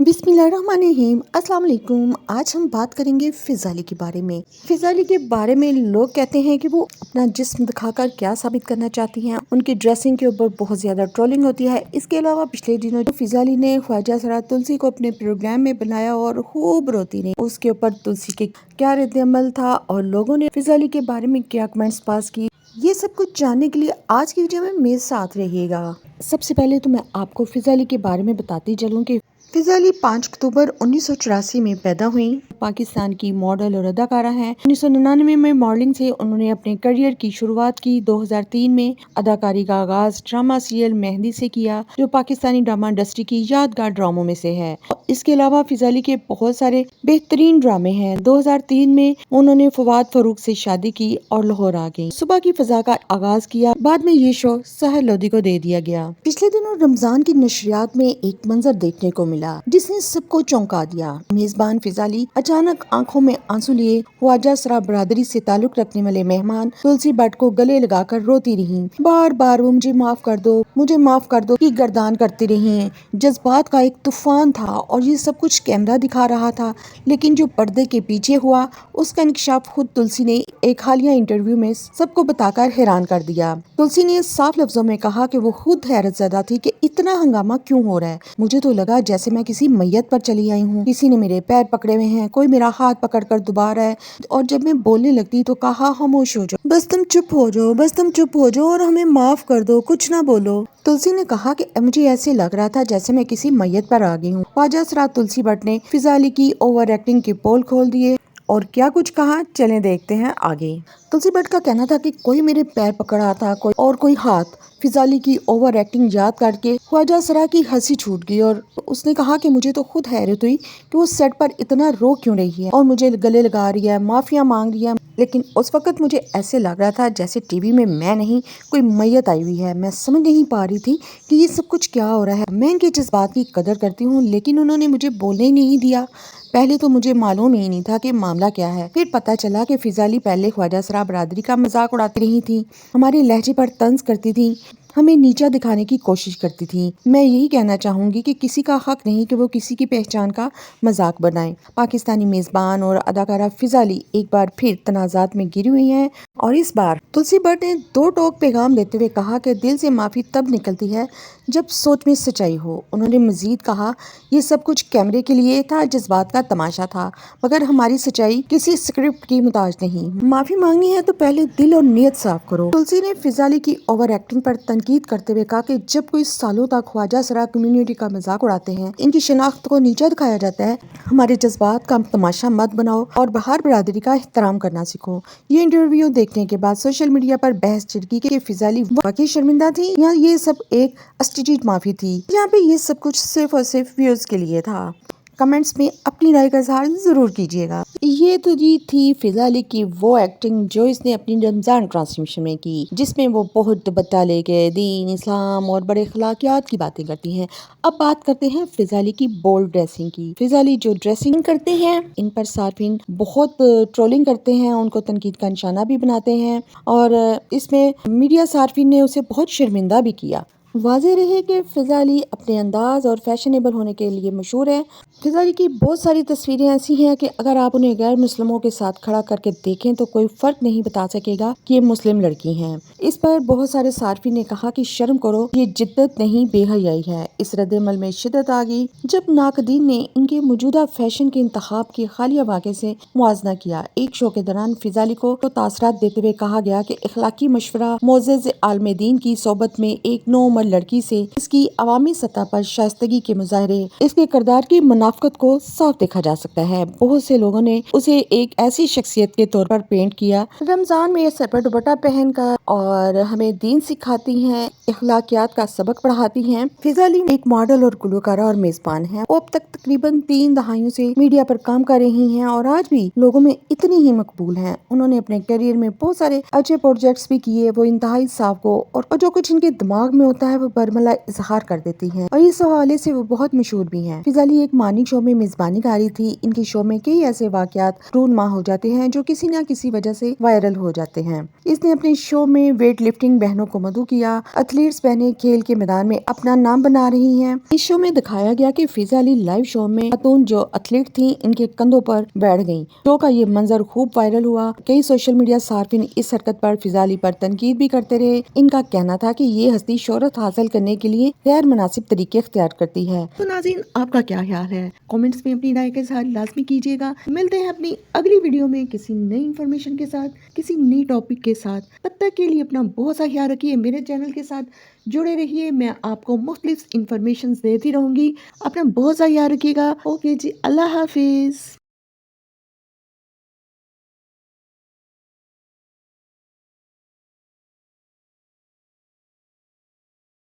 बिस्मिल्लाहिर्रहमानिर्रहीम। अस्सलाम वालेकुम। आज हम बात करेंगे फ़िज़ा अली के बारे में। फ़िज़ा अली के बारे में लोग कहते हैं कि वो अपना जिस्म दिखाकर क्या साबित करना चाहती हैं। उनकी ड्रेसिंग के ऊपर बहुत ज़्यादा ट्रोलिंग होती है। इसके अलावा पिछले दिनों फ़िज़ा अली ने ख्वाजा सरा तुलसी को अपने प्रोग्राम में बनाया और खूब रोती रही। उसके ऊपर तुलसी के क्या रद्द-ए-अमल था और लोगों ने फ़िज़ा अली के बारे में क्या कमेंट्स पास किए, ये सब कुछ जानने के लिए आज की वीडियो में मेरे साथ रहिएगा। सबसे पहले तो मैं आपको फ़िज़ा अली के बारे में बताती चलूँ कि फ़िज़ा अली 5 अक्टूबर 1984 में पैदा हुई। पाकिस्तान की मॉडल और अदाकारा हैं। 1999 में मॉडलिंग से उन्होंने अपने करियर की शुरुआत की। 2003 में अदाकारी का आगाज ड्रामा सीरियल मेहंदी से किया, जो पाकिस्तानी ड्रामा इंडस्ट्री की यादगार ड्रामों में से है। इसके अलावा फ़िज़ा अली के बहुत सारे बेहतरीन ड्रामे हैं। 2003 में उन्होंने फवाद फारूक से शादी की और लाहौर आ गई। सुबह की फ़ज़ा का आगाज किया, बाद में ये शो सहर लोधी को दे दिया गया। पिछले दिनों रमजान की नशरियात में एक मंजर देखने को मिला जिसने सबको चौंका दिया। मेजबान फ़िज़ा अली अचानक आंखों में आंसू लिए ख्वाजा सरा बरादरी से ताल्लुक रखने वाले मेहमान तुलसी भट्ट को गले लगाकर रोती रही। बार बार वो मुझे माफ कर दो, मुझे माफ कर दो की गर्दान करती रही। जज्बात का एक तूफान था और ये सब कुछ कैमरा दिखा रहा था, लेकिन जो पर्दे के पीछे हुआ उसका इंकशाफ खुद तुलसी ने एक हालिया इंटरव्यू में सबको बताकर हैरान कर दिया। तुलसी ने साफ लफ्जों में कहा कि वो खुद हैरत ज़दा थी कि इतना हंगामा क्यों हो रहा है। मुझे तो लगा जैसे मैं किसी मैयत पर चली आई हूँ। किसी ने मेरे पैर पकड़े हुए हैं, कोई मेरा हाथ पकड़कर दुबा रहा है और जब मैं बोलने लगती तो कहा खामोश हो जाओ, बस तुम चुप हो जाओ, बस तुम चुप हो जाओ और हमें माफ कर दो, कुछ ना बोलो। तुलसी ने कहा कि मुझे ऐसे लग रहा था जैसे मैं किसी मैयत पर आ गई हूँ। ख्वाजा सरा तुलसी भट्ट ने फ़िज़ा अली की ओवर एक्टिंग के पोल खोल दिए और क्या कुछ कहा, चलें देखते हैं आगे। तुलसी भट्ट का कहना था कि कोई मेरे पैर पकड़ रहा था, कोई हाथ। फ़िज़ा अली की ओवर एक्टिंग याद करके ख्वाजा सरा की हंसी छूट गई और उसने कहा कि मुझे तो खुद हैरत हुई कि वो सेट पर इतना रो क्यों रही है और मुझे गले लगा रही है, माफिया मांग रही है, लेकिन उस वक्त मुझे ऐसे लग रहा था जैसे टीवी में मैं नहीं कोई मैयत आई हुई है। मैं समझ नहीं पा रही थी कि ये सब कुछ क्या हो रहा है। मैं इनके जज्बात की कदर करती हूँ, लेकिन उन्होंने मुझे बोलने ही नहीं दिया। पहले तो मुझे मालूम ही नहीं था कि मामला क्या है। फिर पता चला कि फ़िज़ा अली पहले ख्वाजा सरा बरादरी का मजाक उड़ाती रही थी, हमारे लहजे पर तंज करती थी, हमें नीचा दिखाने की कोशिश करती थी। मैं यही कहना चाहूँगी कि किसी का हक नहीं कि वो किसी की पहचान का मजाक बनाए। पाकिस्तानी मेज़बान और अदाकारा फ़िज़ा अली एक बार फिर तनाज़ात में गिरी हुई हैं और इस बार तुलसी भट्ट ने दो टोक पैगाम देते हुए कहा कि दिल से माफ़ी तब निकलती है जब सोच में सच्चाई हो। उन्होंने मजीद कहा, ये सब कुछ कैमरे के लिए था, जज्बात का तमाशा था, मगर हमारी सच्चाई किसी स्क्रिप्ट की मुताज नहीं। माफ़ी मांगनी है तो पहले दिल और नीयत साफ करो। तुलसी ने फ़िज़ा अली की ओवर एक्टिंग पर तनकीद करते हुए कहा कि जब कोई सालों तक ख्वाजा सरा कम्युनिटी का मजाक उड़ाते हैं, इनकी शनाख्त को नीचा दिखाया जाता है, हमारे जज्बात का तमाशा मत बनाओ और बहार बरादरी का एहतराम करना सीखो। ये इंटरव्यू देखने के बाद सोशल मीडिया पर बहस छिड़की कि फ़िज़ा अली वाकई शर्मिंदा थी या ये सब एक अस्टीट्यूट माफी थी। यहाँ पे ये सब कुछ सिर्फ और सिर्फ व्यूज के लिए था। कमेंट्स में अपनी राय का इजहार जरूर कीजिएगा। ये तो जी थी फ़िज़ा अली की वो एक्टिंग जो इसने अपनी रमजान ट्रांसमिशन में की, जिसमें वो बहुत दुपट्टा लेके दीन, इस्लाम और बड़े अखलाकियात की बातें करती हैं। अब बात करते हैं फ़िज़ा अली की बोल्ड ड्रेसिंग की। फ़िज़ा अली जो ड्रेसिंग करते हैं, इन पर सार्फिन बहुत ट्रोलिंग करते हैं, उनको तनकीद का निशाना भी बनाते हैं और इसमें मीडिया सार्फिन ने उसे बहुत शर्मिंदा भी किया। वाज़ेह रहे कि फ़िज़ा अली अपने अंदाज और फैशनेबल होने के लिए मशहूर है। फ़िज़ा अली की बहुत सारी तस्वीरें ऐसी हैं कि अगर आप उन्हें गैर मुस्लिमों के साथ खड़ा करके देखें तो कोई फ़र्क नहीं बता सकेगा कि ये मुस्लिम लड़की हैं। इस पर बहुत सारे सार्फिन ने कहा कि शर्म करो, ये जिद्दत नहीं बेहयाई है। इस रद्द-ए-अमल में शिद्दत आ गई जब नाकदीन ने इनके मौजूदा फैशन के इंतखाब के हालिया वाक़े से मुआवजा किया। एक शो के दौरान फ़िज़ा अली को तासरात देते हुए कहा गया कि इखलाकी मशवरा मोअज़्ज़ज़ आलम दीन की सोबत में एक नौउम्र लड़की से इसकी अवामी सतह पर शाइस्तगी के मुजाहरे, इसके किरदार की मुनाफकत को साफ देखा जा सकता है। बहुत से लोगों ने उसे एक ऐसी शख्सियत के तौर पर पेंट किया। रमजान में सर पर दुपट्टा पहनकर और हमें दीन सिखाती हैं, इखलाकियात का सबक पढ़ाती हैं। फ़िज़ा अली एक मॉडल और गुलकारा और मेजबान है। वो अब तक तकरीबन 3 दहाइयों से मीडिया पर काम कर रही हैं और आज भी लोगों में इतनी ही मकबूल हैं। उन्होंने अपने करियर में बहुत सारे अच्छे प्रोजेक्ट्स भी किए। वो इंतहाई साफ को और जो कुछ इनके दिमाग में होता ہوتا ہے وہ برملا اظہار کر دیتی ہیں اور اس حوالے سے وہ بہت مشہور بھی ہیں۔ فضالی ایک مارننگ شو میں میزبانی کر رہی تھی۔ ان کے شو میں کئی ایسے واقعات رونما ہو جاتے ہیں جو کسی نہ کسی وجہ سے وائرل ہو جاتے ہیں۔ اس نے اپنے شو میں ویٹ لفٹنگ بہنوں کو مدعو کیا۔ ایتھلیٹس بہنیں کھیل کے میدان میں اپنا نام بنا رہی ہیں۔ اس شو میں دکھایا گیا کہ فضالی لائیو شو میں خاتون جو ایتھلیٹ تھیں ان کے کندھوں پر بیٹھ گئیں۔ شو کا یہ منظر خوب وائرل ہوا۔ کئی سوشل میڈیا صارفین اس حرکت پر فضالی پر تنقید بھی کرتے رہے۔ ان کا کہنا تھا کہ یہ ہستی شہرت حاصل کرنے کے لیے غیر مناسب طریقے اختیار کرتی ہے۔ تو ناظرین، آپ کا کیا خیال ہے؟ کامنٹس میں اپنی رائے کا اظہار لازمی کیجیے گا۔ ملتے ہیں اپنی اگلی ویڈیو میں کسی نئی انفارمیشن کے ساتھ، کسی نئی ٹاپک کے ساتھ۔ تب تک کے لیے اپنا بہت سا خیال رکھیے، میرے چینل کے ساتھ جڑے رہیے، میں آپ کو مختلف انفارمیشن دیتی رہوں گی۔ اپنا بہت سا خیال رکھیے گا۔ اوکے جی، اللہ حافظ۔